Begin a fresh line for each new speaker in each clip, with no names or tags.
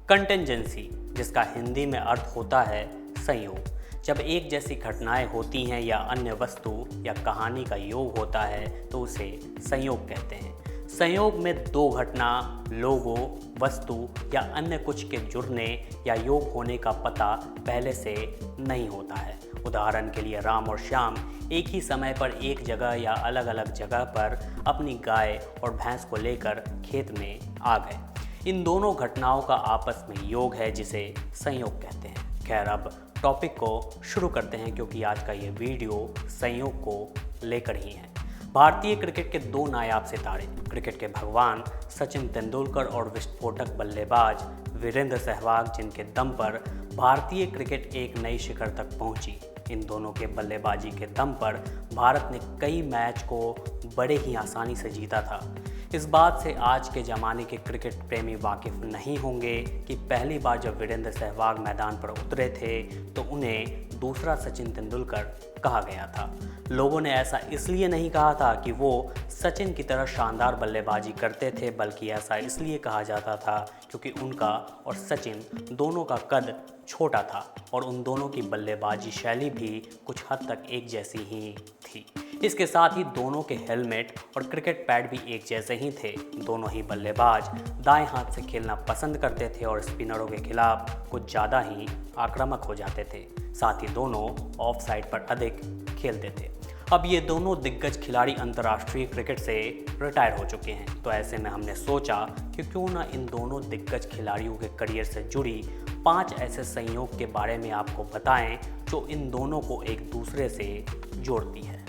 Contingency, जिसका हिंदी में अर्थ होता है संयोग। जब एक जैसी घटनाएं होती हैं या अन्य वस्तु या कहानी का योग होता है तो उसे संयोग कहते हैं। संयोग में दो घटना, लोगों, वस्तु या अन्य कुछ के जुड़ने या योग होने का पता पहले से नहीं होता है। उदाहरण के लिए राम और श्याम एक ही समय पर एक जगह या अलग अलग जगह पर अपनी गाय और भैंस को लेकर खेत में आ गए। इन दोनों घटनाओं का आपस में योग है जिसे संयोग कहते हैं। खैर, अब टॉपिक को शुरू करते हैं क्योंकि आज का ये वीडियो संयोग को लेकर ही है। भारतीय क्रिकेट के दो नायाब सितारे, क्रिकेट के भगवान सचिन तेंदुलकर और विस्फोटक बल्लेबाज वीरेंद्र सहवाग, जिनके दम पर भारतीय क्रिकेट एक नई शिखर तक पहुंची। इन दोनों के बल्लेबाजी के दम पर भारत ने कई मैच को बड़े ही आसानी से जीता था। इस बात से आज के ज़माने के क्रिकेट प्रेमी वाकिफ़ नहीं होंगे कि पहली बार जब वीरेंद्र सहवाग मैदान पर उतरे थे तो उन्हें दूसरा सचिन तेंदुलकर कहा गया था। लोगों ने ऐसा इसलिए नहीं कहा था कि वो सचिन की तरह शानदार बल्लेबाजी करते थे, बल्कि ऐसा इसलिए कहा जाता था क्योंकि उनका और सचिन दोनों का कद छोटा था और उन दोनों की बल्लेबाजी शैली भी कुछ हद तक एक जैसी ही थी। इसके साथ ही दोनों के हेलमेट और क्रिकेट पैड भी एक जैसे ही थे। दोनों ही बल्लेबाज दाएं हाथ से खेलना पसंद करते थे और स्पिनरों के खिलाफ कुछ ज़्यादा ही आक्रामक हो जाते थे। साथ ही दोनों ऑफ साइड पर अधिक खेलते थे। अब ये दोनों दिग्गज खिलाड़ी अंतर्राष्ट्रीय क्रिकेट से रिटायर हो चुके हैं, तो ऐसे में हमने सोचा कि क्यों ना इन दोनों दिग्गज खिलाड़ियों के करियर से जुड़ी 5 ऐसे संयोग के बारे में आपको बताएं जो इन दोनों को एक दूसरे से जोड़ती है।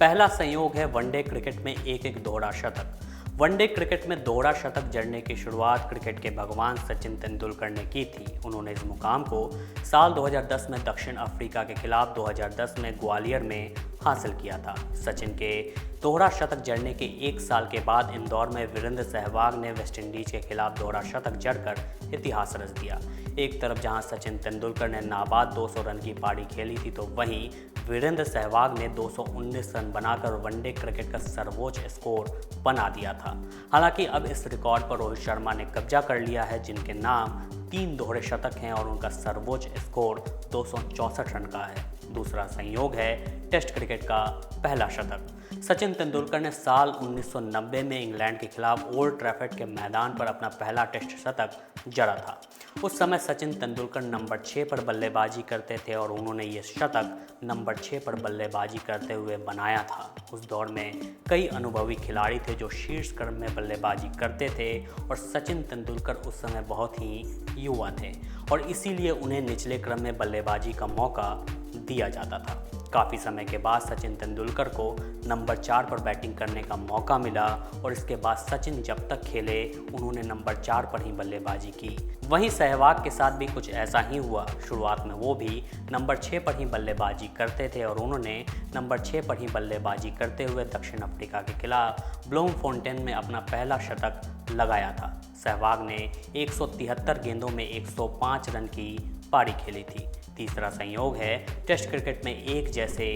पहला संयोग है वनडे क्रिकेट में एक दोहरा शतक। वनडे क्रिकेट में दोहरा शतक जड़ने की शुरुआत क्रिकेट के भगवान सचिन तेंदुलकर ने की थी। उन्होंने इस मुकाम को साल 2010 में दक्षिण अफ्रीका के खिलाफ 2010 में ग्वालियर में हासिल किया था। सचिन के दोहरा शतक जड़ने के एक साल के बाद इंदौर में वीरेंद्र सहवाग ने वेस्टइंडीज के खिलाफ दोहरा शतक जड़कर इतिहास रच दिया। एक तरफ जहां सचिन तेंदुलकर ने नाबाद 200 रन की पारी खेली थी, तो वहीं वीरेंद्र सहवाग ने 219 रन बनाकर वनडे क्रिकेट का सर्वोच्च स्कोर बना दिया था। हालांकि अब इस रिकॉर्ड पर रोहित शर्मा ने कब्जा कर लिया है, जिनके नाम 3 दोहरे शतक हैं और उनका सर्वोच्च स्कोर 264 रन का है। दूसरा संयोग है टेस्ट क्रिकेट का पहला शतक। सचिन तेंदुलकर ने साल 1990 में इंग्लैंड के खिलाफ ओल्ड ट्रैफर्ड के मैदान पर अपना पहला टेस्ट शतक जड़ा था। उस समय सचिन तेंदुलकर नंबर 6 पर बल्लेबाजी करते थे और उन्होंने ये शतक नंबर 6 पर बल्लेबाजी करते हुए बनाया था। उस दौर में कई अनुभवी खिलाड़ी थे जो शीर्ष क्रम में बल्लेबाजी करते थे और सचिन तेंदुलकर उस समय बहुत ही युवा थे और इसीलिए उन्हें निचले क्रम में बल्लेबाजी का मौका दिया जाता था। काफ़ी समय के बाद सचिन तेंदुलकर को नंबर 4 पर बैटिंग करने का मौका मिला और इसके बाद सचिन जब तक खेले उन्होंने नंबर 4 पर ही बल्लेबाजी की। वहीं सहवाग के साथ भी कुछ ऐसा ही हुआ। शुरुआत में वो भी नंबर 6 पर ही बल्लेबाजी करते थे और उन्होंने नंबर 6 पर ही बल्लेबाजी करते हुए दक्षिण अफ्रीका के खिलाफ ब्लूमफोंटेन में अपना पहला शतक लगाया था। सहवाग ने 173 गेंदों में 105 रन की पारी खेली थी। तीसरा संयोग है टेस्ट क्रिकेट में एक जैसे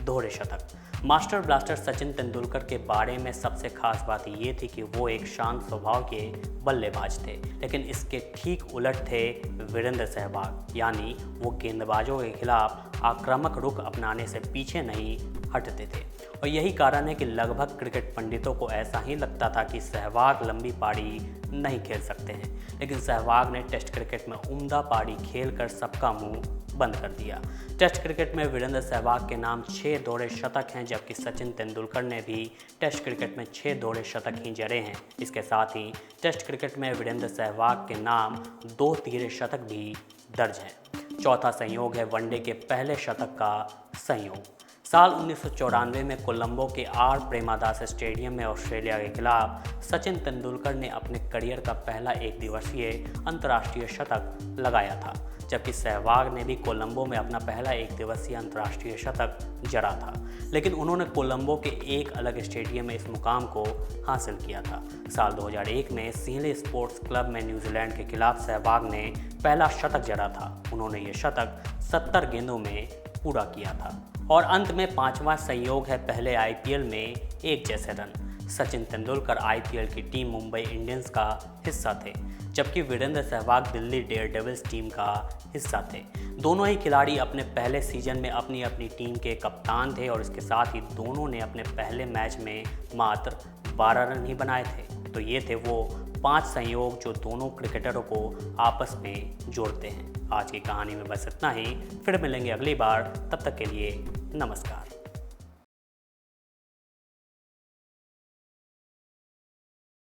दोहरे शतक। मास्टर ब्लास्टर सचिन तेंदुलकर के बारे में सबसे खास बात ये थी कि वो एक शांत स्वभाव के बल्लेबाज थे, लेकिन इसके ठीक उलट थे वीरेंद्र सहवाग, यानी वो गेंदबाजों के खिलाफ आक्रामक रुख अपनाने से पीछे नहीं हटते थे। और यही कारण है कि लगभग क्रिकेट पंडितों को ऐसा ही लगता था कि सहवाग लंबी पारी नहीं खेल सकते हैं, लेकिन सहवाग ने टेस्ट क्रिकेट में उम्दा पारी खेलकर सबका मुंह बंद कर दिया। टेस्ट क्रिकेट में वीरेंद्र सहवाग के नाम 6 दोहरे शतक हैं, जबकि सचिन तेंदुलकर ने भी टेस्ट क्रिकेट में 6 दोहरे शतक ही जड़े हैं। इसके साथ ही टेस्ट क्रिकेट में वीरेंद्र सहवाग के नाम 2 तिहरे शतक भी दर्ज हैं। चौथा संयोग है वनडे के पहले शतक का संयोग। साल 1994 में कोलंबो के आर प्रेमादास स्टेडियम में ऑस्ट्रेलिया के खिलाफ सचिन तेंदुलकर ने अपने करियर का पहला एक दिवसीय अंतर्राष्ट्रीय शतक लगाया था, जबकि सहवाग ने भी कोलंबो में अपना पहला एक दिवसीय अंतर्राष्ट्रीय शतक जड़ा था, लेकिन उन्होंने कोलंबो के एक अलग स्टेडियम में इस मुकाम को हासिल किया था। साल 2001 में सीले स्पोर्ट्स क्लब में न्यूजीलैंड के खिलाफ सहवाग ने पहला शतक जड़ा था। उन्होंने ये शतक 70 गेंदों में पूरा किया था। और अंत में 5वां संयोग है पहले आईपीएल में एक जैसे रन। सचिन तेंदुलकर आईपीएल की टीम मुंबई इंडियंस का हिस्सा थे, जबकि वीरेंद्र सहवाग दिल्ली डेयरडेविल्स टीम का हिस्सा थे। दोनों ही खिलाड़ी अपने पहले सीजन में अपनी अपनी टीम के कप्तान थे और इसके साथ ही दोनों ने अपने पहले मैच में मात्र 12 रन ही बनाए थे। तो ये थे वो 5 संयोग जो दोनों क्रिकेटरों को आपस में जोड़ते हैं। आज की कहानी में बस इतना ही, फिर मिलेंगे अगली बार, तब तक के लिए नमस्कार।